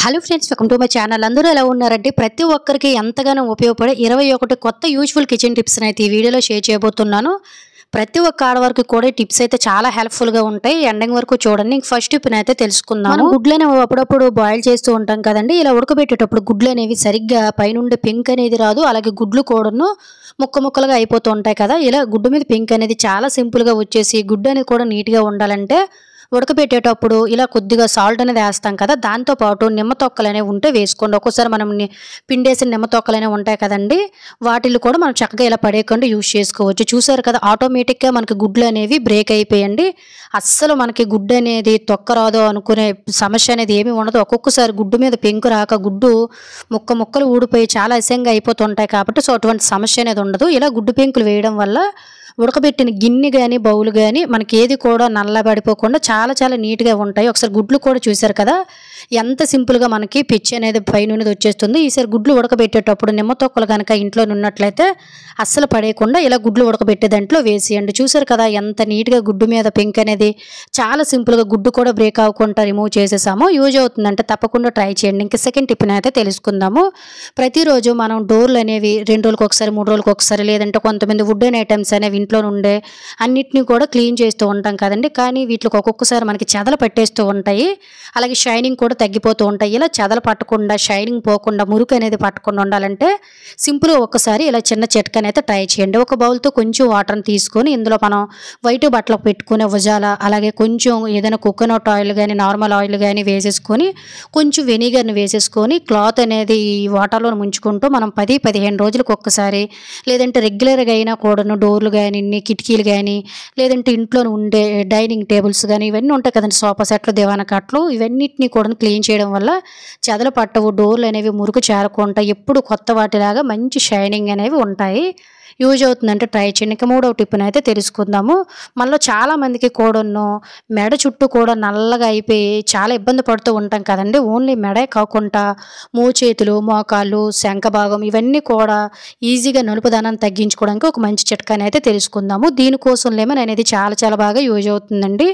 Hello friends, welcome to my channel. అందరూ ఎలా ఉన్నారంటే ప్రతి ఒక్కరికి ఎంతగానో ఉపయోగపడే 21 కొత్త యూజ్ఫుల్ కిచెన్ టిప్స్ అయితే ఈ వీడియోలో షేర్ చేయబోతున్నాను. ప్రతి ఒక్క ఆడవారికి కూడా టిప్స్ అయితే చాలా హెల్ప్ఫుల్గా ఉంటాయి. ఎండింగ్ వరకు చూడండి. ఫస్ట్ టిప్ అయితే తెలుసుకుందాం. మనం గుడ్లను అప్పుడప్పుడు బాయిల్ చేస్తూ ఉంటాం కదండి. ఇలా ఉడకబెట్టేటప్పుడు గుడ్లు అనేవి సరిగ్గా పైనుండి పెంక్ అనేది రాదు. అలాగే గుడ్లు కూడాను ముక్కలుగా అయిపోతూ ఉంటాయి కదా. ఇలా గుడ్డు మీద పెంక్ అనేది చాలా సింపుల్గా వచ్చేసి గుడ్డు అనేది కూడా నీట్గా ఉండాలంటే ఉడకబెట్టేటప్పుడు ఇలా కొద్దిగా సాల్ట్ అనేది వేస్తాం కదా. దాంతోపాటు నిమ్మ తొక్కలు అనేవి ఉంటే వేసుకోండి. ఒక్కోసారి మనం పిండేసిన నిమ్మ తొక్కలు అనేవి ఉంటాయి కదండి. వాటిని కూడా మనం చక్కగా ఇలా పడేయకుండా యూజ్ చేసుకోవచ్చు. చూసారు కదా, ఆటోమేటిక్గా మనకి గుడ్లు అనేవి బ్రేక్ అయిపోయండి. అస్సలు మనకి గుడ్డు అనేది తొక్క రాదు అనుకునే సమస్య అనేది ఏమీ ఉండదు. ఒక్కొక్కసారి గుడ్డు మీద పెంకు రాక గుడ్డు ముక్కలు ఊడిపోయి చాలా అసహ్యంగా అయిపోతుంటాయి కాబట్టి అటువంటి సమస్య అనేది ఉండదు. ఇలా గుడ్డు పెంకులు వేయడం వల్ల ఉడకబెట్టిన గిన్నె కానీ బౌల్ కానీ మనకి ఏది కూడా నల్లబడిపోకుండా చాలా నీట్గా ఉంటాయి. ఒకసారి గుడ్లు కూడా చూసారు కదా, ఎంత సింపుల్గా మనకి పిచ్చి అనేది పైన వచ్చేస్తుంది. ఈసారి గుడ్లు ఉడకబెట్టేటప్పుడు నిమ్మ తొక్కలు కనుక ఇంట్లో ఉన్నట్లయితే అస్సలు పడేయకుండా ఇలా గుడ్లు ఉడకబెట్టే దాంట్లో వేసేయండి. చూసారు కదా ఎంత నీట్గా గుడ్డు మీద పెంక్ అనేది చాలా సింపుల్గా గుడ్డు కూడా బ్రేక్ అవ్వకుండా రిమూవ్ చేసేసాము. యూజ్ అవుతుందంటే తప్పకుండా ట్రై చేయండి. ఇంకా సెకండ్ టిప్ని అయితే తెలుసుకుందాము. ప్రతిరోజు మనం డోర్లు అనేవి 2 రోజులకు ఒకసారి 3 రోజులకు ఒకసారి లేదంటే కొంతమంది వుడెన్ ఐటమ్స్ అనేవి ఇంట్లో ఉండే అన్నిటినీ కూడా క్లీన్ చేస్తూ ఉంటాం కదండి. కానీ వీటికి ఒక్కొక్కసారి మనకి చెదలు పట్టేస్తూ ఉంటాయి. అలాగే షైనింగ్ కూడా తగ్గిపోతూ ఉంటాయి. ఇలా చెదలు పట్టకుండా షైనింగ్ పోకుండా మురికి అనేది పట్టకుండా ఉండాలంటే సింపుల్గా ఒక్కసారి ఇలా చిన్న చిట్కాని అయితే ట్రై చేయండి. ఒక బౌల్తో కొంచెం వాటర్ని తీసుకొని ఇందులో మనం వైట్ బట్టలు పెట్టుకునే ఉజాల అలాగే కొంచెం ఏదైనా కోకోనట్ ఆయిల్ కానీ నార్మల్ ఆయిల్ కానీ వేసేసుకొని కొంచెం వెనిగర్ని వేసేసుకొని క్లాత్ అనేది ఈ వాటర్లో ముంచుకుంటూ మనం 10-15 రోజులకు ఒక్కసారి లేదంటే రెగ్యులర్గా అయినా కూడాను డోర్లు కానీ కిటికీలు కానీ లేదంటే ఇంట్లో ఉండే డైనింగ్ టేబుల్స్ కానీ ఇవన్నీ ఉంటాయి కదండి, సోఫా సెట్లు దివాన కట్లు ఇవన్నిటిని కూడా క్లీన్ చేయడం వల్ల చెదలు పట్టవు, డోర్లు అనేవి మురుకు చేరకుండా ఎప్పుడు కొత్త వాటిలాగా మంచి షైనింగ్ అనేవి ఉంటాయి. యూజ్ అవుతుందంటే ట్రై చేయండి. ఇంకా మూడవ టిప్ని అయితే తెలుసుకుందాము. మనలో చాలామందికి కూడాను మెడ చుట్టూ కూడా నల్లగా అయిపోయి చాలా ఇబ్బంది పడుతూ ఉంటాం కదండి. ఓన్లీ మెడే కాకుండా మోచేతులు మోకాళ్ళు శంఖ భాగం ఇవన్నీ కూడా ఈజీగా నలుపుదనాన్ని తగ్గించుకోవడానికి ఒక మంచి చిట్కాని అయితే తెలుసుకుందాము. దీనికోసం లెమన్ అనేది చాలా బాగా యూజ్ అవుతుందండి.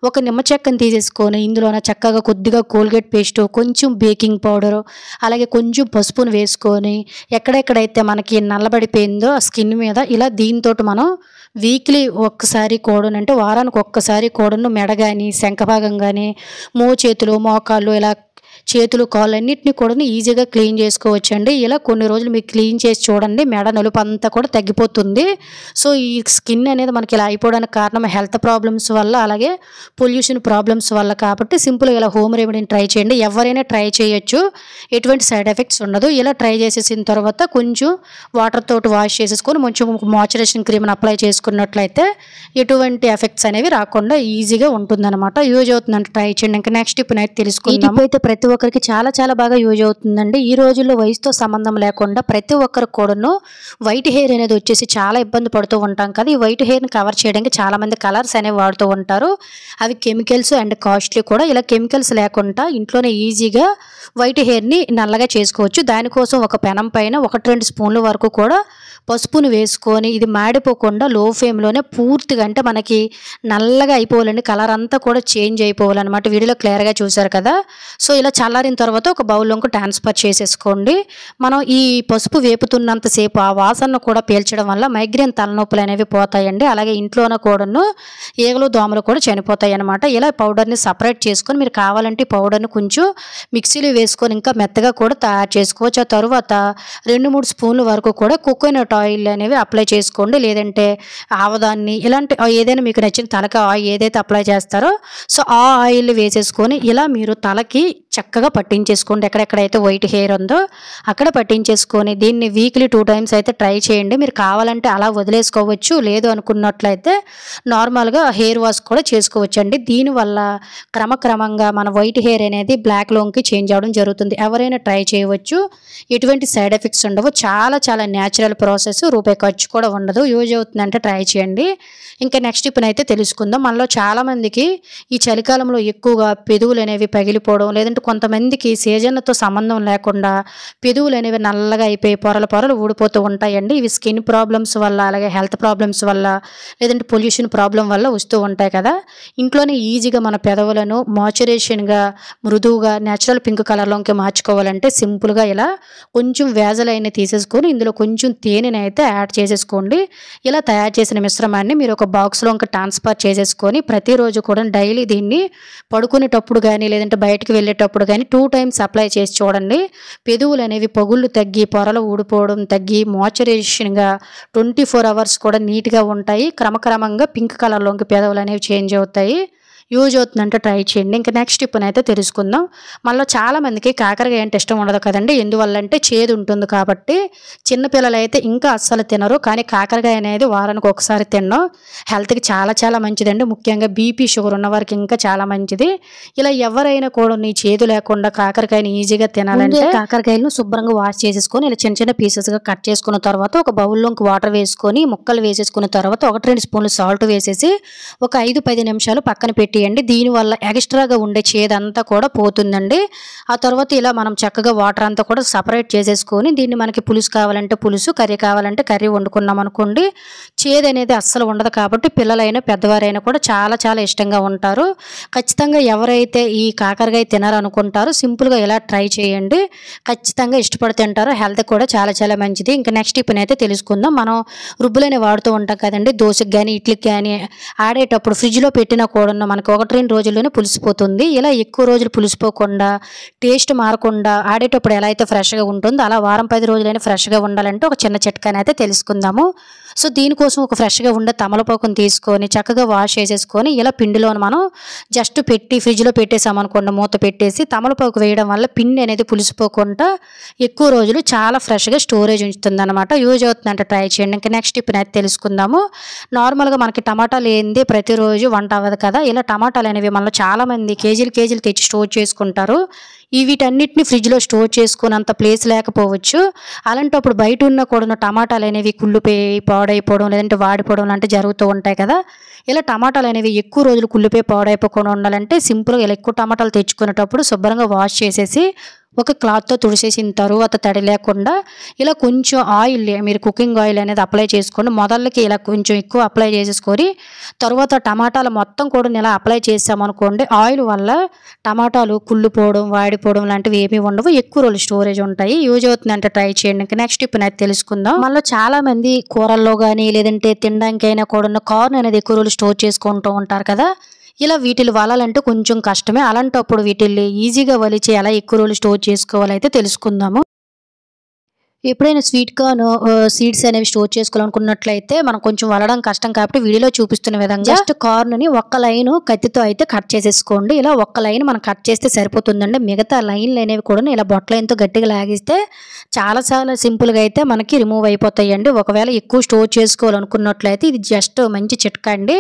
ఒక నిమ్మ చెక్కని తీసేసుకొని ఇందులోన చక్కగా కొద్దిగా కోల్గేట్ పేస్టు కొంచెం బేకింగ్ పౌడరు అలాగే కొంచెం పసుపును వేసుకొని ఎక్కడెక్కడైతే మనకి నల్లబడిపోయిందో ఆ స్కిన్ మీద ఇలా దీంతో మనం వీక్లీ ఒక్కసారి కూడాను అంటే వారానికి ఒక్కసారి కూడాను మెడ కానీ శంఖభాగం కానీ మోచేతులు మోకాళ్ళు ఇలా చేతులు కాళ్ళు అన్నిటిని కూడా ఈజీగా క్లీన్ చేసుకోవచ్చండి. ఇలా కొన్ని రోజులు మీకు క్లీన్ చేసి చూడండి, మెడ నలుపు అంతా కూడా తగ్గిపోతుంది. సో ఈ స్కిన్ అనేది మనకి ఇలా అయిపోవడానికి కారణం హెల్త్ ప్రాబ్లమ్స్ వల్ల అలాగే పొల్యూషన్ ప్రాబ్లమ్స్ వల్ల కాబట్టి సింపుల్గా ఇలా హోమ్ రెమెడీని ట్రై చేయండి. ఎవరైనా ట్రై చేయొచ్చు, ఎటువంటి సైడ్ ఎఫెక్ట్స్ ఉండదు. ఇలా ట్రై చేసేసిన తర్వాత కొంచెం వాటర్ తోటి వాష్ చేసేసుకొని కొంచెం మాయిశ్చరైజేషన్ క్రీమ్ని అప్లై చేసుకున్నట్లయితే ఎటువంటి ఎఫెక్ట్స్ అనేవి రాకుండా ఈజీగా ఉంటుందన్నమాట. యూజ్ అవుతుందంటే ట్రై చేయండి. ఇంకా నెక్స్ట్ టిప్ అయితే తెలుసుకుందాం. అయితే ప్రతి ఒక్కరికి చాలా బాగా యూజ్ అవుతుందండి. ఈ రోజుల్లో వయసుతో సంబంధం లేకుండా ప్రతి ఒక్కరికి కూడాను వైట్ హెయిర్ అనేది వచ్చేసి చాలా ఇబ్బంది పడుతూ ఉంటాం కదా. ఈ వైట్ హెయిర్ని కవర్ చేయడానికి చాలా మంది కలర్స్ అనేవి వాడుతూ ఉంటారు. అవి కెమికల్స్ అండ్ కాస్ట్లీ కూడా. ఇలా కెమికల్స్ లేకుండా ఇంట్లోనే ఈజీగా వైట్ హెయిర్ని నల్లగా చేసుకోవచ్చు. దానికోసం ఒక పెనం పైన 1-2 స్పూన్ల వరకు కూడా పసుపును వేసుకొని ఇది మాడిపోకుండా లో ఫ్లేమ్లోనే పూర్తిగా అంటే మనకి నల్లగా అయిపోవాలండి, కలర్ అంతా కూడా చేంజ్ అయిపోవాలన్నమాట. వీడియోలో క్లియర్గా చూసారు కదా. సో ఇలా చల్లారిన తర్వాత ఒక బౌల్లోకి ట్రాన్స్ఫర్ చేసేసుకోండి. మనం ఈ పసుపు వేపుతున్నంతసేపు ఆ వాసనను కూడా పీల్చడం వల్ల మైగ్రేన్ తలనొప్పులు అనేవి పోతాయండి. అలాగే ఇంట్లోన కూడాను ఈగలు దోమలు కూడా చనిపోతాయి అన్నమాట. ఇలా పౌడర్ని సపరేట్ చేసుకొని మీరు కావాలంటే పౌడర్ని కొంచెం మిక్సీలో వేసుకొని ఇంకా మెత్తగా కూడా తయారు చేసుకోవచ్చు. ఆ తర్వాత 2-3 స్పూన్ల వరకు కూడా కోకోనట్ ఆయిల్ అనేవి అప్లై చేసుకోండి. లేదంటే ఆవదాన్ని ఇలాంటి ఏదైనా మీకు నచ్చిన తలకి ఆయిల్ ఏదైతే అప్లై చేస్తారో సో ఆ ఆయిల్ వేసేసుకొని ఇలా మీరు తలకి చక్కగా పట్టించేసుకోండి. ఎక్కడెక్కడైతే వైట్ హెయిర్ ఉందో అక్కడ పట్టించేసుకొని దీన్ని వీక్లీ 2 టైమ్స్ అయితే ట్రై చేయండి. మీరు కావాలంటే అలా వదిలేసుకోవచ్చు, లేదు అనుకున్నట్లయితే నార్మల్గా హెయిర్ వాష్ కూడా చేసుకోవచ్చు అండి. దీనివల్ల క్రమక్రమంగా మన వైట్ హెయిర్ అనేది బ్లాక్ లోకి చేంజ్ అవ్వడం జరుగుతుంది. ఎవరైనా ట్రై చేయవచ్చు, ఎటువంటి సైడ్ ఎఫెక్ట్స్ ఉండవు. చాలా న్యాచురల్ ప్రాసెస్, రూపాయి ఖర్చు కూడా ఉండదు. యూజ్ అవుతుందంటే ట్రై చేయండి. ఇంకా నెక్స్ట్ టిప్ అయితే తెలుసుకుందాం. మనలో చాలామందికి ఈ చలికాలంలో ఎక్కువగా పెదవులు అనేవి పగిలిపోవడం లేదంటే కొంతమందికి సీజన్‌తో సంబంధం లేకుండా పెదవులనేవి నల్లగా అయిపోయి పొరలు పొరలు ఊడిపోతూ ఉంటాయండి. ఇవి స్కిన్ ప్రాబ్లమ్స్ వల్ల, అలాగే హెల్త్ ప్రాబ్లమ్స్ వల్ల, లేదంటే పొల్యూషన్ ప్రాబ్లమ్ వల్ల వస్తూ ఉంటాయి కదా! ఇంట్లోనే ఈజీగా మన పెదవులను మాయిశ్చరైజేషన్‌గా, మృదువుగా, నేచురల్ పింక్ కలర్‌లోకి మార్చుకోవాలంటే సింపుల్‌గా ఇలా కొంచెం వేజలైన తీసేసుకొని ఇందులో కొంచెం తేనెనైతే యాడ్ చేసేసుకోండి. ఇలా తయారు చేసిన మిశ్రమాన్ని మీరు ఒక బాక్స్‌లోకి ట్రాన్స్‌ఫర్ చేసేసుకొని ప్రతిరోజు కూడా డైలీ దీన్ని పడుకునేటప్పుడు గానీ, లేదంటే బయటికి వెళ్ళేటప్పుడు గానీ 2 టైమ్స్ అప్లై చేసి చూడండి. పెదవులనేవి పగుళ్ళు తగ్గి, పొరలు ఊడిపోవడం తగ్గి, మాయిశ్చరైజేషన్‌గా 24 అవర్స్ కూడా నీట్‌గా ఉంటాయి. క్రమక్రమంగా పింక్ కలర్‌లోకి పెదవులనేవి చేంజ్ అవుతాయి. యూజ్ అవుతుందంటే ట్రై చేయండి. ఇంక నెక్స్ట్ టిప్పునైతే తెలుసుకుందాం. మనలో చాలామందికి కాకరకాయ అంటే ఇష్టం ఉండదు కదండీ! ఎందువల్లంటే చేదు ఉంటుంది కాబట్టి. చిన్న పిల్లలైతే ఇంకా అస్సలు తినరు. కానీ కాకరకాయ అనేది వారానికి ఒకసారి తినడం హెల్త్‌కి చాలా చాలా మంచిదండి. ముఖ్యంగా బీపీ, షుగర్ ఉన్నవారికి ఇంకా చాలా మంచిది. ఇలా ఎవరైనా కూడా నీ చేదు లేకుండా కాకరకాయని ఈజీగా తినాలంటే కాకరకాయలను శుభ్రంగా వాష్ చేసేసుకొని ఇలా చిన్న చిన్న పీసెస్‌గా కట్ చేసుకున్న తర్వాత ఒక బౌల్‌లోకి వాటర్ వేసుకొని ముక్కలు వేసేసుకున్న తర్వాత 1, 2 స్పూన్లు సాల్ట్ వేసేసి ఒక 5, 10 నిమిషాలు పక్కన పెట్టేయండి. దీనివల్ల ఎక్స్ట్రాగా ఉండే చేదంతా కూడా పోతుందండి. ఆ తర్వాత ఇలా మనం చక్కగా వాటర్ అంతా కూడా సెపరేట్ చేసేసుకొని దీన్ని మనకి పులుసు కావాలంటే పులుసు, కర్రీ కావాలంటే కర్రీ వండుకున్నాం అనుకోండి. చేదనేది అస్సలు ఉండదు కాబట్టి పిల్లలైనా, పెద్దవారైనా కూడా చాలా చాలా ఇష్టంగా ఉంటారు. ఖచ్చితంగా ఎవరైతే ఈ కాకరకాయ తినాలనుకుంటారో సింపుల్‌గా ఇలా ట్రై చేయండి. ఖచ్చితంగా ఇష్టపడి తింటారు. హెల్త్‌కి కూడా చాలా చాలా మంచిది. ఇంక నెక్స్ట్ టిప్పునైతే తెలుసుకుందాం. మనం రుబ్బులనే వాడుతూ ఉంటాం కదండీ! దోసకి గానీ, ఇడ్లీకి గానీ ఆడేటప్పుడు ఫ్రిడ్జ్‌లో పెట్టినా కూడాను మనకు 1, 2 రోజుల్లోనే పులిసిపోతుంది. ఇలా ఎక్కువ రోజులు పులిసిపోకుండా, టేస్ట్ మారకుండా ఆడేటప్పుడు ఎలా అయితే ఫ్రెష్‌గా ఉంటుందో అలా వారం 10 రోజులైనా ఫ్రెష్‌గా ఉండాలంటే ఒక చిన్న చిట్కానైతే తెలుసుకుందాము. సో, దీనికోసం ఒక ఫ్రెష్‌గా ఉండే తమలపాకుని తీసుకొని చక్కగా వాష్ చేసేసుకొని ఇలా పిండిలోని మనం జస్ట్ పెట్టి ఫ్రిడ్జ్‌లో పెట్టేసామనుకోండి మూత పెట్టేసి తమలపాకు వేయడం వల్ల పిండి అనేది పులిసిపోకుండా ఎక్కువ రోజులు చాలా ఫ్రెష్‌గా స్టోరేజ్ ఉంచుతుందనమాట. యూజ్ అవుతుందంటే ట్రై చేయండి. ఇంకా నెక్స్ట్ టిప్పునైతే తెలుసుకుందాము. నార్మల్‌గా మనకి టమాటా లేనిదే ప్రతిరోజు వంట అవ్వదు కదా! ఇలా టమాటాలు అనేవి మనలో చాలామంది కేజీలు కేజీలు తెచ్చి స్టోర్ చేసుకుంటారు. వీటన్నిటిని ఫ్రిడ్జ్‌లో స్టోర్ చేసుకునేంత ప్లేస్ లేకపోవచ్చు. అలాంటప్పుడు బయట ఉన్న కూడా టమాటాలు అనేవి కుళ్ళిపోయి, పాడైపోవడం లేదంటే వాడిపోవడం లాంటివి జరుగుతూ ఉంటాయి కదా! ఇలా టమాటాలు అనేవి ఎక్కువ రోజులు కుళ్ళిపోయి, పాడైపోకుండా ఉండాలంటే సింపుల్‌గా ఇలా ఎక్కువ టమాటాలు తెచ్చుకునేటప్పుడు శుభ్రంగా వాష్ చేసేసి ఒక క్లాత్‌తో తుడిసేసిన తరువాత తడి లేకుండా ఇలా కొంచెం ఆయిల్ మీరు కుకింగ్ ఆయిల్ అనేది అప్లై చేసుకోండి. మొదలకి ఇలా కొంచెం ఎక్కువ అప్లై చేసేసుకొని తరువాత టమాటాలు మొత్తం కూడా ఇలా అప్లై చేసామనుకోండి ఆయిల్ వల్ల టమాటాలు కుళ్ళిపోవడం, వాడిపోవడం లాంటివి ఏమీ ఉండవు. ఎక్కువ రోజులు స్టోరేజ్ ఉంటాయి. యూజ్ అవుతుందంటే ట్రై చేయండి. ఇంకా నెక్స్ట్ టిప్పునైతే తెలుసుకుందాం. మనలో చాలామంది కూరల్లో గానీ లేదంటే తినడానికైనా కూడా కార్న్ అనేది ఎక్కువ రోజులు స్టోర్ చేసుకుంటూ ఉంటారు కదా! ఇలా వీటిని వలాలంటే కొంచెం కష్టమే. అలాంటప్పుడు వీటిల్ని ఈజీగా వలిచి ఎలా ఎక్కువ రోజులు స్టోర్ చేసుకోవాలైతే తెలుసుకుందాము. ఎప్పుడైనా స్వీట్ కార్న్ సీడ్స్ అనేవి స్టోర్ చేసుకోవాలనుకున్నట్లయితే మనం కొంచెం వలడం కష్టం కాబట్టి వీడియోలో చూపిస్తున్న విధంగా జస్ట్ కార్న్ని ఒక్క లైన్ కత్తితో అయితే కట్ చేసేసుకోండి. ఇలా ఒక్క లైన్ మనం కట్ చేస్తే సరిపోతుందండి. మిగతా లైన్లు అనేవి కూడా ఇలా బొట్ట లైన్తో గట్టిగా లాగిస్తే చాలా చాలా సింపుల్గా అయితే మనకి రిమూవ్ అయిపోతాయండి. ఒకవేళ ఎక్కువ స్టోర్ చేసుకోవాలనుకున్నట్లయితే ఇది జస్ట్ మంచి చిట్కా అండి.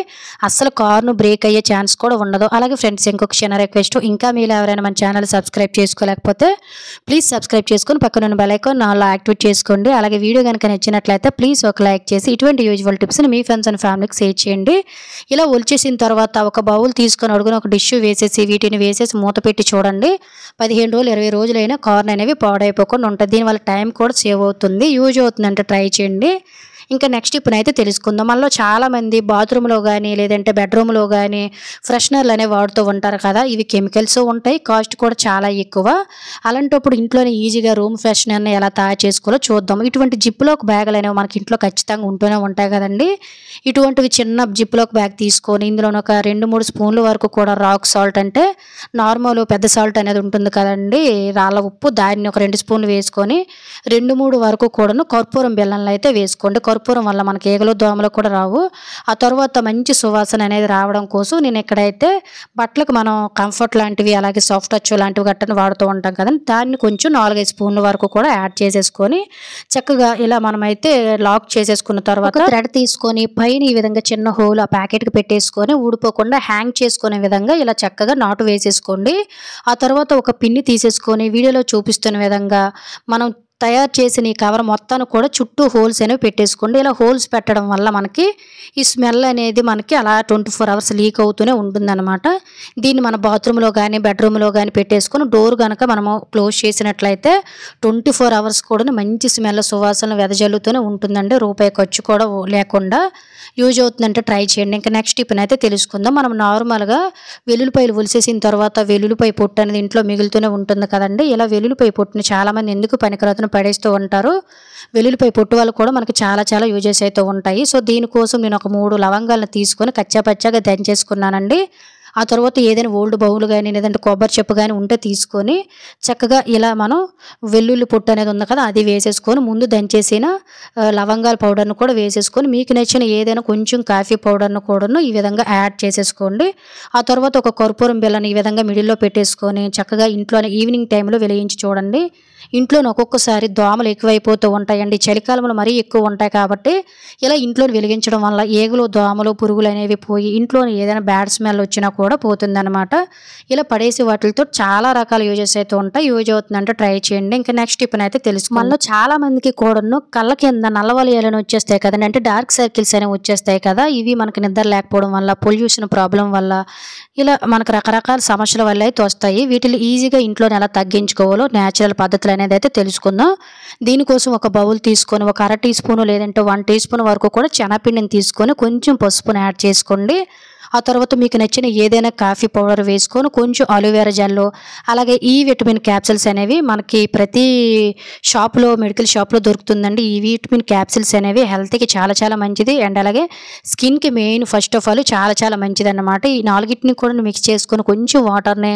అస్సలు కార్న్ బ్రేక్ అయ్యే ఛాన్స్ కూడా ఉండదు. అలాగే ఫ్రెండ్స్ ఇంకొక చిన్న రిక్వెస్ట్, ఇంకా మీరు ఎవరైనా మన ఛానల్ సబ్స్క్రైబ్ చేసుకోలేకపోతే ప్లీజ్ సబ్స్క్రైబ్ చేసుకొని పక్కన ఉన్న బెల్ ఐకాన్ ఆల్ యాక్టివేట్ చేసుకోండి. అలాగే వీడియో కనుక నచ్చినట్లయితే ప్లీజ్ ఒక లైక్ చేసి ఇటువంటి యూజువల్ టిప్స్ని మీ ఫ్రెండ్స్ అండ్ ఫ్యామిలీకి షేర్ చేయండి. ఇలా ఒలిచేసిన తర్వాత ఒక బౌల్ తీసుకొని అడుగున ఒక డిష్ వేసేసి వీటిని వేసేసి మూత పెట్టి చూడండి. 15 రోజులు 20 రోజులైనా కార్న్ అనేవి పాడైపోకుండా ఉంటుంది. దీనివల్ల టైం కూడా సేవ్ అవుతుంది. యూజ్ అవుతుందంటే ట్రై చేయండి. ఇంకా నెక్స్ట్ ఇప్పుడైతే తెలుసుకుందాం. మనలో చాలామంది బాత్రూంలో కానీ లేదంటే బెడ్రూమ్లో కానీ ఫ్రెషనర్లు అనేవి వాడుతూ ఉంటారు కదా! ఇవి కెమికల్స్ ఉంటాయి, కాస్ట్ కూడా చాలా ఎక్కువ. అలాంటప్పుడు ఇంట్లోనే ఈజీగా రూమ్ ఫ్రెషనర్ని ఎలా తయారు చేసుకోవాలో చూద్దాం. ఇటువంటి జిప్‌లాక్ బ్యాగులు అనేవి మనకి ఇంట్లో ఖచ్చితంగా ఉంటూనే ఉంటాయి కదండి. ఇటువంటివి చిన్న జిప్‌లాక్ బ్యాగ్ తీసుకొని ఇందులో ఒక 2-3 స్పూన్ల వరకు కూడా రాక్ సాల్ట్ అంటే నార్మల్ పెద్ద సాల్ట్ అనేది ఉంటుంది కదండి, రాళ్ళ ఉప్పు, దాన్ని ఒక 2 స్పూన్లు వేసుకొని 2-3 వరకు కూడాను కర్పూరం బిళ్ళలను అయితే వేసుకోండి. కర్పూరం వల్ల మనకి ఈగలు, దోమలు కూడా రావు. ఆ తర్వాత మంచి సువాసన అనేది రావడం కోసం నేను ఇక్కడైతే బట్టలకు మనం కంఫర్ట్ లాంటివి అలాగే సాఫ్ట్ టచ్ లాంటివి గట్టని వాడుతూ ఉంటాం కదండి, దాన్ని కొంచెం 4-5 స్పూన్ల వరకు కూడా యాడ్ చేసేసుకొని చక్కగా ఇలా మనమైతే లాక్ చేసేసుకున్న తర్వాత థ్రెడ్ తీసుకొని పైన ఈ విధంగా చిన్న హోల్ ఆ ప్యాకెట్కి పెట్టేసుకొని ఊడిపోకుండా హ్యాంగ్ చేసుకునే విధంగా ఇలా చక్కగా నాటు వేసేసుకోండి. ఆ తర్వాత ఒక పిన్ని తీసేసుకొని వీడియోలో చూపిస్తున్న విధంగా మనం తయారు చేసిన ఈ కవర్ మొత్తాన్ని కూడా చుట్టూ హోల్స్ అనేవి పెట్టేసుకోండి. ఇలా హోల్స్ పెట్టడం వల్ల మనకి ఈ స్మెల్ అనేది మనకి అలా 24 అవర్స్ లీక్ అవుతూనే ఉంటుందన్నమాట. దీన్ని మన బాత్రూంలో కానీ బెడ్రూమ్లో కానీ పెట్టేసుకొని డోర్ కనుక మనము క్లోజ్ చేసినట్లయితే 24 అవర్స్ కూడా మంచి స్మెల్ సువాసన వెదజల్లుతూనే ఉంటుందండి. రూపాయి ఖర్చు కూడా లేకుండా యూజ్ అవుతుందంటే ట్రై చేయండి. ఇంకా నెక్స్ట్ టిప్ అయితే తెలుసుకుందాం. మనం నార్మల్గా వెల్లుల్లిపాయలు ఒలిసేసిన తర్వాత వెల్లుల్లిపాయ పొట్టు అనేది ఇంట్లో మిగులుతూనే ఉంటుంది కదండి. ఇలా వెల్లుల్లిపాయ పొట్టుని చాలామంది ఎందుకు పనికిరాదని పడేస్తూ ఉంటారు. వెల్లుల్లిపాయ పొట్టు వల్ల కూడా మనకి చాలా యూజెస్ అయితే ఉంటాయి. సో దీనికోసం నేను ఒక 3 లవంగాలను తీసుకొని కచ్చాపచ్చాగా దంచేసుకున్నానండి. ఆ తర్వాత ఏదైనా ఓల్డ్ బౌల్ కానీ లేదంటే కొబ్బరి చెప్పు కానీ ఉంటే తీసుకొని చక్కగా ఇలా మనం వెల్లుల్లి పొట్టు అనేది ఉంది కదా అది వేసేసుకొని ముందు దంచేసిన లవంగాల పౌడర్ను కూడా వేసేసుకొని మీకు నచ్చిన ఏదైనా కొంచెం కాఫీ పౌడర్ను కూడాను ఈ విధంగా యాడ్ చేసేసుకోండి. ఆ తర్వాత ఒక కర్పూరం బిళ్ళని ఈ విధంగా మిడిల్లో పెట్టేసుకొని చక్కగా ఇంట్లోనే ఈవినింగ్ టైంలో వెలిగించి చూడండి. ఇంట్లో ఒక్కొక్కసారి దోమలు ఎక్కువైపోతూ ఉంటాయండి. చలికాలంలో మరీ ఎక్కువ ఉంటాయి కాబట్టి ఇలా ఇంట్లో వెలిగించడం వల్ల ఏగులు దోమలు పురుగులు అనేవి పోయి ఇంట్లో ఏదైనా బ్యాడ్ స్మెల్ వచ్చినా కూడా పోతుందన్నమాట. ఇలా పడేసి వాటితో చాలా రకాల యూజెస్ అయితే ఉంటాయి. యూజ్ అవుతుందంటే ట్రై చేయండి. ఇంకా నెక్స్ట్ టిప్ అయితే తెలుసు. మనలో చాలా మందికి కూడాను కళ్ళ కింద నల్లవలయాలను వచ్చేస్తాయి కదండి, అంటే డార్క్ సర్కిల్స్ అనేవి వచ్చేస్తాయి కదా. ఇవి మనకి నిద్ర లేకపోవడం వల్ల పొల్యూషన్ ప్రాబ్లం వల్ల ఇలా మనకు రకరకాల సమస్యల వల్ల అయితే వస్తాయి. వీటిని ఈజీగా ఇంట్లో ఎలా తగ్గించుకోవాలో న్యాచురల్ పద్ధతులు అనేది అయితే తెలుసుకుందాం. దీనికోసం ఒక బౌల్ తీసుకొని ఒక 1/2 టీ స్పూన్ లేదంటే 1 టీ స్పూన్ వరకు కూడా శనగపిండిని తీసుకొని కొంచెం పసుపుని యాడ్ చేసుకోండి. ఆ తర్వాత మీకు నచ్చిన ఏదైనా కాఫీ పౌడర్ వేసుకొని కొంచెం అలోవెరా జెల్ అలాగే ఈ విటమిన్ క్యాప్సిల్స్ అనేవి మనకి ప్రతి షాప్లో మెడికల్ షాప్లో దొరుకుతుందండి. ఈ విటమిన్ క్యాప్సిల్స్ అనేవి హెల్త్కి చాలా మంచిది అండ్ అలాగే స్కిన్కి మెయిన్ ఫస్ట్ ఆఫ్ ఆల్ చాలా మంచిది అన్నమాట. ఈ 4టిని కూడా మిక్స్ చేసుకొని కొంచెం వాటర్ని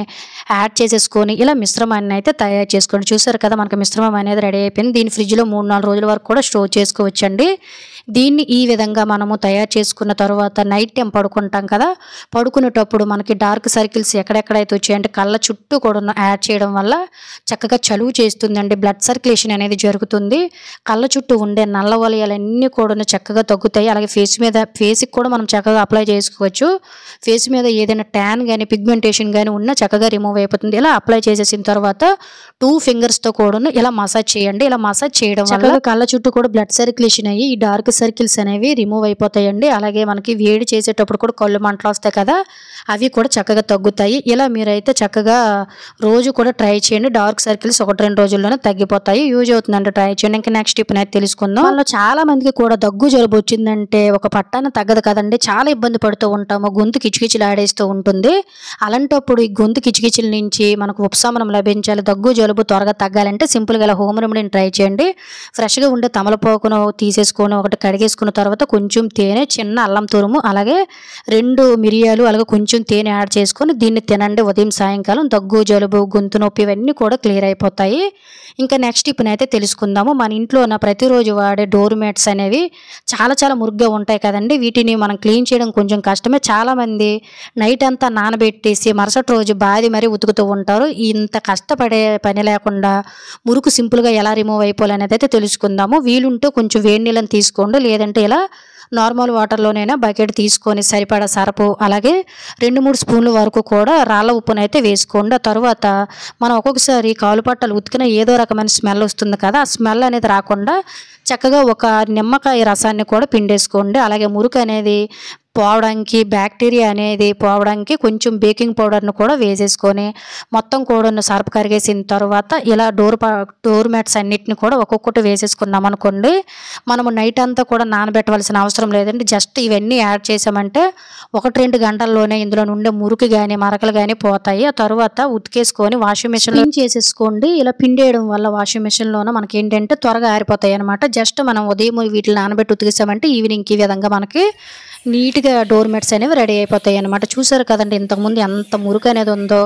యాడ్ చేసేసుకొని ఇలా మిశ్రమాన్ని అయితే తయారు చేసుకోండి. చూసారు కదా మనకి మిశ్రమం అనేది రెడీ అయిపోయింది. దీన్ని ఫ్రిడ్జ్లో 3-4 రోజుల వరకు కూడా స్టోర్ చేసుకోవచ్చండి. దీన్ని ఈ విధంగా మనము తయారు చేసుకున్న తర్వాత నైట్ టైం పడుకుంటాం కదా, పడుకునేటప్పుడు మనకి డార్క్ సర్కిల్స్ ఎక్కడెక్కడైతే వచ్చాయంటే కళ్ళ చుట్టూ కూడా యాడ్ చేయడం వల్ల చక్కగా చలువు చేస్తుందండి. బ్లడ్ సర్క్యులేషన్ అనేది జరుగుతుంది. కళ్ళ చుట్టూ ఉండే నల్ల వలయాలన్నీ కూడా చక్కగా తగ్గుతాయి. అలాగే ఫేస్కి కూడా మనం చక్కగా అప్లై చేసుకోవచ్చు. ఫేస్ మీద ఏదైనా ట్యాన్ కానీ పిగ్మెంటేషన్ కానీ ఉన్నా చక్కగా రిమూవ్ అయిపోతుంది. ఇలా అప్లై చేసేసిన తర్వాత 2 ఫింగర్స్తో కూడా ఇలా మసాజ్ చేయండి. ఇలా మసాజ్ చేయడం వల్ల కళ్ళ చుట్టూ కూడా బ్లడ్ సర్క్యులేషన్ అయ్యి ఈ డార్క్ సర్కిల్స్ అనేవి రిమూవ్ అయిపోతాయండి. అలాగే మనకి వేడి చేసేటప్పుడు కూడా కళ్ళు మంటలు వస్తాయి కదా, అవి కూడా చక్కగా తగ్గుతాయి. ఇలా మీరైతే చక్కగా రోజు కూడా ట్రై చేయండి. డార్క్ సర్కిల్స్ 1-2 రోజుల్లోనే తగ్గిపోతాయి. యూజ్ అవుతుందంటే ట్రై చేయండి. ఇంకా నెక్స్ట్ టిప్ అయితే తెలుసుకుందాం. వాళ్ళలో చాలా మందికి కూడా దగ్గు జలుబు వచ్చిందంటే ఒక పట్టాన తగ్గదు కదండి, చాలా ఇబ్బంది పడుతూ ఉంటాము. గొంతు కిచకిచలు ఆడేస్తూ ఉంటుంది. అలాంటప్పుడు ఈ గొంతు కిచకిచల నుంచి మనకు ఉపశమనం లభించాలి, దగ్గు జలుబు త్వరగా తగ్గాలంటే సింపుల్గా ఇలా హోమ్ రెమెడీని ట్రై చేయండి. ఫ్రెష్గా ఉండే తమలపాకును తీసేసుకొని ఒకటి కడిగేసుకున్న తర్వాత కొంచెం తేనె, చిన్న అల్లం తురుము అలాగే 2 మిరియాలు అలాగే కొంచెం తేనె యాడ్ చేసుకొని దీన్ని తినండి ఉదయం సాయంకాలం. దగ్గు జలుబు గొంతు నొప్పి ఇవన్నీ కూడా క్లియర్ అయిపోతాయి. ఇంకా నెక్స్ట్ టిప్ అయితే తెలుసుకుందాము. మన ఇంట్లో ప్రతిరోజు వాడే డోర్ మ్యాట్స్ అనేవి చాలా మురుగ్గా ఉంటాయి కదండి. వీటిని మనం క్లీన్ చేయడం కొంచెం కష్టమే. చాలామంది నైట్ అంతా నానబెట్టేసి మరుసటి రోజు బాది మరీ ఉతుకుతూ ఉంటారు. ఇంత కష్టపడే పని లేకుండా మురుకు సింపుల్గా ఎలా రిమూవ్ అయిపోవాలనేది అయితే తెలుసుకుందాము. వీలుంటే కొంచెం వేడి నీళ్ళని తీసుకోండి, లేదంటే ఇలా నార్మల్ వాటర్లోనైనా బకెట్ తీసుకొని సరిపడా సరపు అలాగే 2-3 స్పూన్ల వరకు కూడా రాళ్ళ ఉప్పునైతే వేసుకోండి. ఆ తర్వాత మనం ఒక్కొక్కసారి కాలు పట్టలు ఉతికిన ఏదో రకమైన స్మెల్ వస్తుంది కదా, ఆ స్మెల్ అనేది రాకుండా చక్కగా ఒక నిమ్మకాయ రసాన్ని కూడా పిండేసుకోండి. అలాగే మురుకు అనేది పోవడానికి బ్యాక్టీరియా అనేది పోవడానికి కొంచెం బేకింగ్ పౌడర్ను కూడా వేసేసుకొని మొత్తం కూడా సర్ఫ్ కరిగేసిన తర్వాత ఇలా డోర్ మ్యాట్స్ అన్నిటిని కూడా ఒక్కొక్కటి వేసేసుకున్నాం అనుకోండి, మనము నైట్ అంతా కూడా నానబెట్టవలసిన అవసరం లేదండి. జస్ట్ ఇవన్నీ యాడ్ చేసామంటే 1-2 గంటల్లోనే ఇందులో నుండే మురికి కానీ మరకలు కానీ పోతాయి. ఆ తర్వాత ఉతికేసుకొని వాషింగ్ మిషన్లో చేసేసుకోండి. ఇలా పిండేయడం వల్ల వాషింగ్ మిషన్లోనే మనకి ఏంటంటే త్వరగా ఆరిపోతాయి అనమాట. జస్ట్ మనం ఉదయం వీటిని నానబెట్టి ఉతికేసామంటే ఈవినింగ్కి ఈ విధంగా మనకి నీట్గా డోర్ మ్యాట్స్ అనేవి రెడీ అయిపోతాయి అనమాట. చూసారు కదండి ఇంతకుముందు ఎంత మురుకు అనేది ఉందో.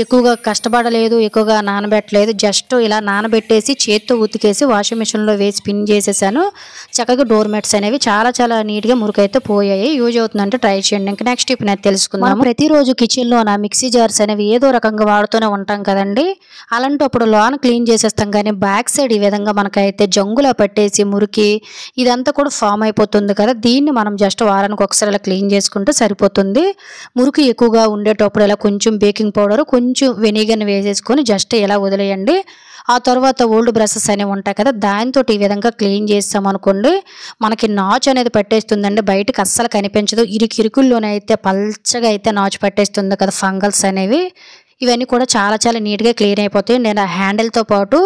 ఎక్కువగా కష్టపడలేదు, ఎక్కువగా నానబెట్టలేదు. జస్ట్ ఇలా నానబెట్టేసి చేత్తో ఉతికేసి వాషింగ్ మిషన్లో వేసి పిన్ చేసేసాను. చక్కగా డోర్ మ్యాట్స్ అనేవి చాలా నీట్గా మురుకు అయితే పోయాయి. యూజ్ అవుతుందంటే ట్రై చేయండి. ఇంకా నెక్స్ట్ టిప్ అనేది తెలుసుకుందాం. ప్రతిరోజు కిచెన్లో మిక్సీ జార్స్ అనేవి ఏదో రకంగా వాడుతూనే ఉంటాం కదండి. అలాంటప్పుడు లోన క్లీన్ చేసేస్తాం కానీ బ్యాక్ సైడ్ ఈ విధంగా మనకైతే జంగులా పట్టేసి మురికి ఇదంతా కూడా ఫామ్ అయిపోతుంది కదా. దీన్ని మనం జస్ట్ వారానికి ఒకసారి క్లీన్ చేసుకుంటే సరిపోతుంది. మురికి ఎక్కువగా ఉండేటప్పుడు ఇలా కొంచెం బేకింగ్ పౌడర్, కొంచెం వెనిగర్‌ని వేసేసుకొని జస్ట్ ఇలా వదిలేయండి. ఆ తర్వాత ఓల్డ్ బ్రషెస్ అనేవి ఉంటాయి కదా, దానితోటి ఈ విధంగా క్లీన్ చేసామనుకోండి మనకి నాచు అనేది పట్టేస్తుందండి. బయటకు అస్సలు కనిపించదు. ఇరుకిరుకుల్లోనైతే పల్చగా అయితే నాచు పట్టేస్తుంది కదా ఫంగల్స్ అనేవి. ఇవన్నీ కూడా చాలా చాలా నీట్‌గా క్లీన్ అయిపోతాయి. నేను ఆ హ్యాండిల్‌తో పాటు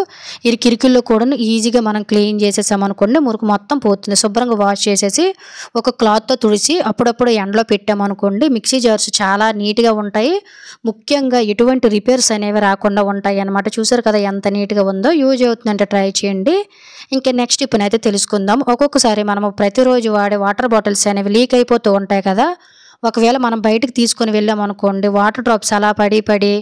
ఇరుకిరుకుల్లో కూడాను ఈజీగా మనం క్లీన్ చేసేసామనుకోండి మురికి మొత్తం పోతుంది. శుభ్రంగా వాష్ చేసేసి ఒక క్లాత్‌తో తుడిచి అప్పుడప్పుడు ఎండలో పెట్టామనుకోండి మిక్సీ జార్స్ చాలా నీట్‌గా ఉంటాయి. ముఖ్యంగా ఎటువంటి రిపేర్స్ అనేవి రాకుండా ఉంటాయన్నమాట. చూసారు కదా ఎంత నీట్‌గా ఉందో. యూజ్ అవుతుందంటే ట్రై చేయండి. ఇంకా నెక్స్ట్ టిప్‌నైతే తెలుసుకుందాం. ఒక్కొక్కసారి మనము ప్రతిరోజు వాడే వాటర్ బాటిల్స్ అనేవి లీక్ అయిపోతూ ఉంటాయి కదా, ఒకవేళ మనం బయటికి తీసుకొని వెళ్ళామనుకోండి వాటర్ డ్రాప్స్ అలా పడి పడి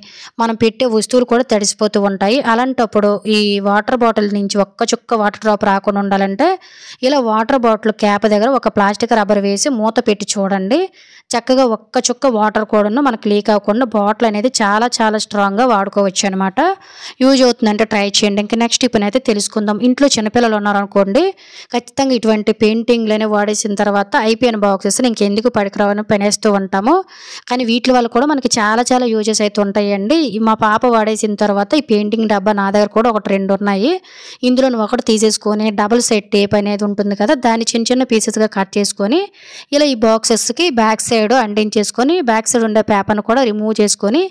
మనం పెట్టే వస్తువులు కూడా తడిసిపోతూ ఉంటాయి. అలాంటప్పుడు ఈ వాటర్ బాటిల్ నుంచి ఒక్క చుక్క వాటర్ డ్రాప్ రాకుండా ఉండాలంటే ఇలా వాటర్ బాటిల్ క్యాప్ దగ్గర ఒక ప్లాస్టిక్ రబ్బర్ వేసి మూత పెట్టి చూడండి. చక్కగా ఒక్క చుక్క వాటర్ కూడాను మనకు లీక్ అవ్వకుండా బాటిల్ అనేది చాలా చాలా స్ట్రాంగ్‌గా వాడుకోవచ్చు అనమాట. యూజ్ అవుతుందంటే ట్రై చేయండి. ఇంకా నెక్స్ట్ టిప్‌నైతే తెలుసుకుందాం. ఇంట్లో చిన్నపిల్లలు ఉన్నారనుకోండి ఖచ్చితంగా ఇటువంటి పెయింటింగ్‌లనే వాడేసిన తర్వాత అయిపోయిన బాక్సెస్‌ని ఇంకెందుకు పనికిరావని పడేస్తూ ఉంటాము. కానీ వీటి వల్ల కూడా మనకి చాలా చాలా యూజెస్ అయితే ఉంటాయండి. మా పాప వాడేసిన తర్వాత ఈ పెయింటింగ్ డబ్బా నా దగ్గర కూడా ఒకటి 2 ఉన్నాయి. ఇందులోని ఒకటి తీసేసుకొని డబుల్ సైడ్ టేప్ అనేది ఉంటుంది కదా, దాన్ని చిన్న చిన్న పీసెస్‌గా కట్ చేసుకొని ఇలా ఈ బాక్సెస్‌కి బ్యాక్ సైడ్ అంటించేసుకొని బ్యాక్ సైడ్ ఉండే పేపర్‌ని కూడా రిమూవ్ చేసుకొని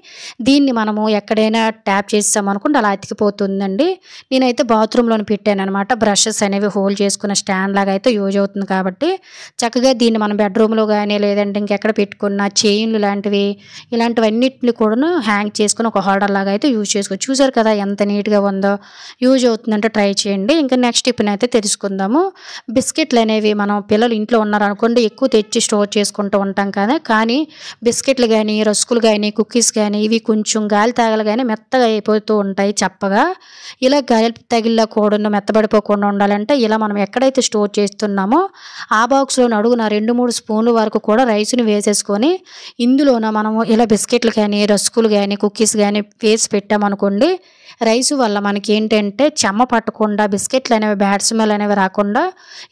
దీన్ని మనము ఎక్కడైనా ట్యాప్ చేసామనుకోండి అలా అతికిపోతుందండి. నేనైతే బాత్రూంలోని పెట్టాననమాట. బ్రషెస్ అనేవి హోల్డ్ చేసుకున్న స్టాండ్ లాగా అయితే యూజ్ అవుతుంది కాబట్టి చక్కగా దీన్ని మనం బెడ్రూమ్‌లో గానీ లేదంటే ఇంకెక్కడ పెట్టుకున్న చైన్లు లాంటివి ఇలాంటివన్నిటిని కూడాను హ్యాంగ్ చేసుకొని ఒక హోల్డర్ లాగా అయితే యూజ్ చేసుకోవచ్చు. చూసారు కదా ఎంత నీట్‌గా ఉందో. యూజ్ అవుతుందంటే ట్రై చేయండి. ఇంకా నెక్స్ట్ టిప్‌నైతే తెలుసుకుందాము. బిస్కెట్లు అనేవి మనం పిల్లలు ఇంట్లో ఉన్నారనుకోండి ఎక్కువ తెచ్చి స్టోర్ చేసుకుంటూ ఉంటాం కదా, కానీ బిస్కెట్లు కానీ రస్కులు కానీ కుక్కీస్ కానీ ఇవి కొంచెం గాలి తగలగానే మెత్తగా అయిపోతూ ఉంటాయి చప్పగా. ఇలా గాలి తగిలిలా కూడాను మెత్తబడిపోకుండా ఉండాలంటే ఇలా మనం ఎక్కడైతే స్టోర్ చేస్తున్నామో ఆ బాక్స్‌లో అడుగున 2-3 స్పూన్ల వరకు కూడా రైస్‌ని వేసేసుకొని ఇందులోన మనము ఇలా బిస్కెట్లు కానీ రస్కులు కానీ కుక్కీస్ కానీ వేసి పెట్టామనుకోండి రైస్ వల్ల మనకి ఏంటంటే చెమ్మ పట్టకుండా బిస్కెట్లు అనేవి బ్యాడ్ స్మెల్ అనేవి రాకుండా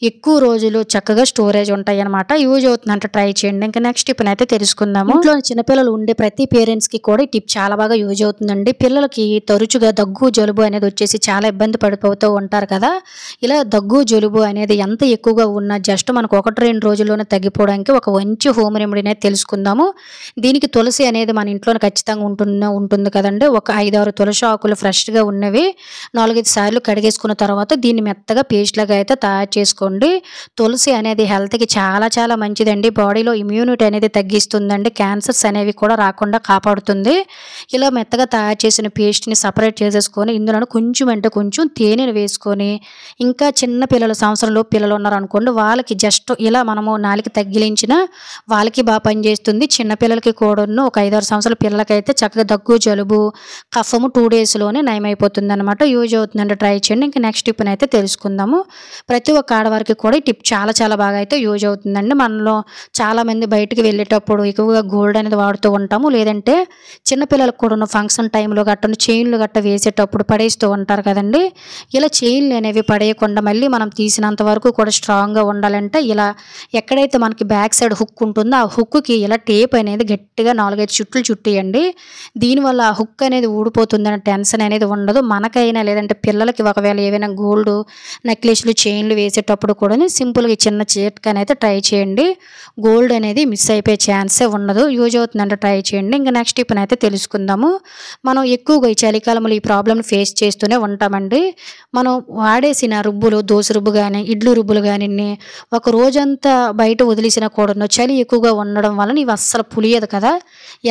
ఎక్కువ రోజులు చక్కగా స్టోరేజ్ ఉంటాయి అనమాట. యూజ్ అవుతుందంటే ట్రై చేయండి. ఇంకా నెక్స్ట్ టిప్ అయితే తెలుసుకుందాము. ఇంట్లో చిన్నపిల్లలు ఉండే ప్రతి పేరెంట్స్కి కూడా ఈ టిప్ చాలా బాగా యూజ్ అవుతుందండి. పిల్లలకి తరచుగా దగ్గు జలుబు అనేది వచ్చేసి చాలా ఇబ్బంది పడిపోతూ ఉంటారు కదా, ఇలా దగ్గు జలుబు అనేది ఎంత ఎక్కువగా ఉన్నా జస్ట్ మనకు 1-2 రోజుల్లోనే తగ్గిపోవడానికి ఒక మంచి హోమ్ రెమెడీ అనేది తెలుసుకుందాము. దీనికి తులసి అనేది మన ఇంట్లోనే ఖచ్చితంగా ఉంటుంది కదండి. ఒక 5-6 తులసి ఆకులు ఫ్రెష్గా ఉన్నవి 4-5 సార్లు కడిగేసుకున్న తర్వాత దీన్ని మెత్తగా పేస్ట్ లాగా అయితే తయారు చేసుకోండి. తులసి అనేది హెల్త్కి చాలా చాలా మంచిదండి. బాడీలో ఇమ్యూనిటీ అనేది తగ్గిస్తుందండి. క్యాన్సర్స్ అనేవి కూడా రాకుండా కాపాడుతుంది. ఇలా మెత్తగా తయారు చేసిన పేస్ట్ని సపరేట్ చేసేసుకొని ఇందులో కొంచెం అంటే కొంచెం తేనెను వేసుకొని ఇంకా చిన్న పిల్లలు సంవత్సరంలో పిల్లలు ఉన్నారనుకోండి వాళ్ళకి జస్ట్ ఇలా మనము నాలుక తగిలించిన వాళ్ళకి బాగా పనిచేస్తుంది. చిన్నపిల్లలకి కూడాను ఒక 5-6 సంవత్సరాల పిల్లలకైతే చక్కగా దగ్గు జలుబు కఫము 2 డేస్లోనే నయమైపోతుంది అనమాట. యూజ్ అవుతుందంటే ట్రై చేయండి. ఇంకా నెక్స్ట్ టిప్ని అయితే తెలుసుకుందాము. ప్రతి ఒక్క ఆడవారికి కూడా ఈ టిప్ చాలా చాలా బాగా అయితే యూజ్ అవుతుందండి. మనలో చాలామంది బయటికి వెళ్ళేటప్పుడు ఎక్కువగా గోల్డ్ అనేది వాడుతూ ఉంటాము, లేదంటే చిన్నపిల్లలకు కూడా ఫంక్షన్ టైంలో గట్టను చైన్లు గట్ట వేసేటప్పుడు పడేస్తూ ఉంటారు కదండి. ఇలా చైన్లు అనేవి పడేయకుండా మళ్ళీ మనం తీసినంత వరకు కూడా స్ట్రాంగ్గా ఉండాలంటే ఇలా ఎక్కడైతే మనకి బ్యాక్ సైడ్ హుక్ ఉంటుందో ఆ హుక్కి ఇలా టేప్ అనేది గట్టిగా 4-5 చుట్లు చుట్టేయండి. దీనివల్ల ఆ హుక్ అనేది ఊడిపోతుందనే టెన్షన్ అనేది ఉండదు. మనకైనా లేదంటే పిల్లలకి ఒకవేళ ఏవైనా గోల్డ్ నెక్లెస్లు చైన్లు వేసేటప్పుడు కూడా సింపుల్గా చిన్న చిట్కాని అయితే ట్రై చేయండి. గోల్డ్ అనేది మిస్ అయిపోయే ఛాన్సే ఉండదు. యూజ్ అవుతుందంటే ట్రై చేయండి. ఇంకా నెక్స్ట్ టిప్ని అయితే తెలుసుకుందాము. మనం ఎక్కువగా ఈ చలికాలంలో ఈ ప్రాబ్లమ్ని ఫేస్ చేస్తూనే ఉంటామండి. మనం వాడేసిన రుబ్బులు దోశ రుబ్బు కానీ ఇడ్లీ రుబ్బులు కానీ ఒక రోజంతా బయట వదిలేసినా కూడా చలి ఎక్కువగా ఉండడం వలన ఇవి అస్సలు పులియదు కదా,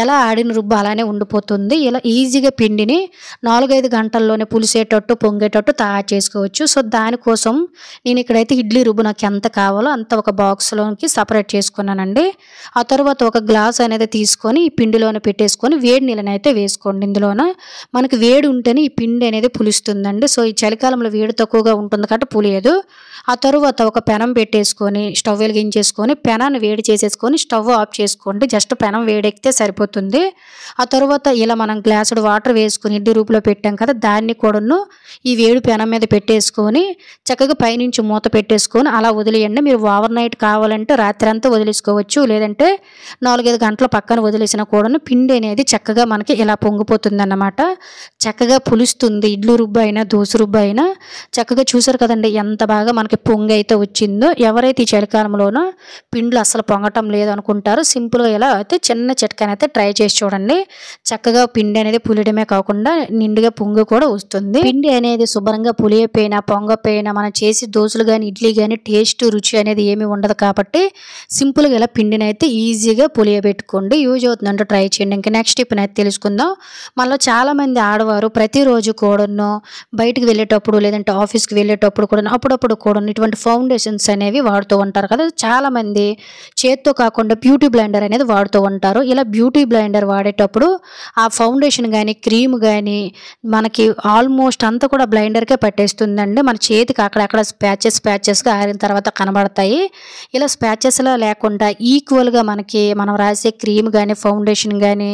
ఎలా ఆడిన రుబ్బు అలానే ఉండిపోతుంది. ఇలా ఈజీగా పిండిని 4-5 గంటల్లోనే పులిసేటట్టు పొంగేటట్టు తయారు చేసుకోవచ్చు. సో దానికోసం నేను ఇక్కడైతే ఇడ్లీ రుబ్బు నాకు ఎంత కావాలో అంత ఒక బాక్స్లోకి సపరేట్ చేసుకున్నానండి. ఆ తర్వాత ఒక గ్లాస్ అనేది తీసుకొని ఈ పిండిలోనే పెట్టేసుకొని వేడి నీళ్ళని అయితే వేసుకోండి. ఇందులోన మనకి వేడి ఉంటేనే ఈ పిండి అనేది పులుస్తుందండి. సో ఈ చలికాలంలో వేడి తక్కువగా ఉంటుంది కాబట్టి పులియదు. ఆ తర్వాత ఒక పెనం పెట్టేసుకొని స్టవ్ వెలిగించేసుకొని పెనాన్ని వేడి చేసేసుకొని స్టవ్ ఆఫ్ చేసుకోండి. జస్ట్ పెనం వేడెక్కితే సరిపోతుంది. ఆ తర్వాత ఇలా మనం గ్లాసుడు వాటర్ వేసుకొని ఇడ్లీ రూపులో పెట్టి పెట్టాం కదా, దాన్ని కూడాను ఈ వేడి పెనం మీద పెట్టేసుకొని చక్కగా పైనుంచి మూత పెట్టేసుకొని అలా వదిలేయండి. మీరు ఓవర్ నైట్ కావాలంటే రాత్రి అంతా వదిలేసుకోవచ్చు, లేదంటే 4-5 గంటల పక్కన వదిలేసినా కూడాను పిండి అనేది చక్కగా మనకి ఇలా పొంగిపోతుంది అన్నమాట. చక్కగా పులుస్తుంది. ఇడ్లీ రుబ్బు అయినా దోశ రుబ్బు అయినా చక్కగా చూసారు కదండి ఎంత బాగా మనకి పొంగి అయితే వచ్చిందో. ఎవరైతే ఈ చలికాలంలోనో పిండ్లు అసలు పొంగటం లేదు అనుకుంటారో సింపుల్గా ఇలా అయితే చిన్న చిట్కానైతే ట్రై చేసి చూడండి. చక్కగా పిండి అనేది పులియడమే కాకుండా నిండుగా పొంగు కూడా వస్తుంది. పిండి అనేది శుభ్రంగా పులియపోయినా పొంగపోయినా మనం చేసి దోశలు కానీ ఇడ్లీ కానీ టేస్ట్ రుచి అనేది ఏమీ ఉండదు కాబట్టి సింపుల్గా ఇలా పిండిని అయితే ఈజీగా పులియబెట్టుకోండి. యూజ్ అవుతుందంటే ట్రై చేయండి. ఇంకా నెక్స్ట్ టిప్ అయితే తెలుసుకుందాం. మనలో చాలామంది ఆడవారు ప్రతిరోజు కూడాను బయటికి వెళ్ళేటప్పుడు లేదంటే ఆఫీస్కి వెళ్ళేటప్పుడు కూడా అప్పుడప్పుడు కూడా ఇటువంటి ఫౌండేషన్స్ అనేవి వాడుతూ ఉంటారు కదా. చాలామంది చేత్తో కాకుండా బ్యూటీ బ్లెండర్ అనేది వాడుతూ ఉంటారు. ఇలా బ్యూటీ బ్లెండర్ వాడేటప్పుడు ఆ ఫౌండేషన్ కానీ క్రీమ్ కానీ మనకి ఆల్మోస్ట్ అంతా కూడా బ్లెండర్కే పట్టేస్తుందండి. మన చేతికి అక్కడక్కడ స్పాచెస్గా ఆరిన తర్వాత కనబడతాయి. ఇలా స్పాచెస్లా లేకుండా ఈక్వల్గా మనకి మనం రాసే క్రీమ్ కానీ ఫౌండేషన్ కానీ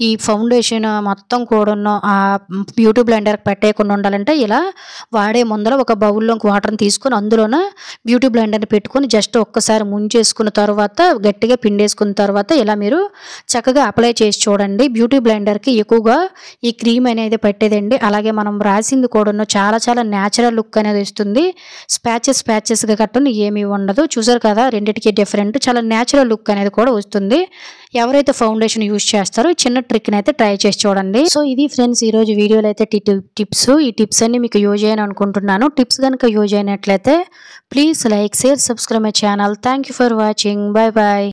ఈ ఫౌండేషన్ మొత్తం కూడాను ఆ బ్యూటీ బ్లెండర్కి పట్టేయకుండా ఉండాలంటే ఇలా వాడే ముందర ఒక బౌల్లోకి వాటర్ని తీసుకొని అందులోన బ్యూటీ బ్లెండర్ని పెట్టుకొని జస్ట్ ఒక్కసారి ముంచేసుకున్న తర్వాత గట్టిగా పిండేసుకున్న తర్వాత ఇలా మీరు చక్కగా అప్లై చేసి చూడండి. బ్యూటీ బ్లెండర్కి ఎక్కువగా ఈ క్రీమ్ అనేది పట్టేదండి. అలాగే మనం రాసింది కూడా చాలా చాలా న్యాచురల్ లుక్ అనేది వస్తుంది. స్పాచెస్గా కట్టను ఏమీ ఉండదు. చూసారు కదా రెండింటికి డిఫరెంట్ చాలా న్యాచురల్ లుక్ అనేది కూడా వస్తుంది. ఎవరైతే ఫౌండేషన్ యూజ్ చేస్తారో చిన్న ట్రిక్ని అయితే ట్రై చేసి చూడండి. సో ఇది ఫ్రెండ్స్ ఈరోజు వీడియోలో అయితే టిప్స్. ఈ టిప్స్ అన్ని మీకు యూజ్ అయ్యాను అనుకుంటున్నాను. టిప్స్ కనుక యూజ్ అయినట్లయితే please like share subscribe my channel. Thank you for watching. Bye bye.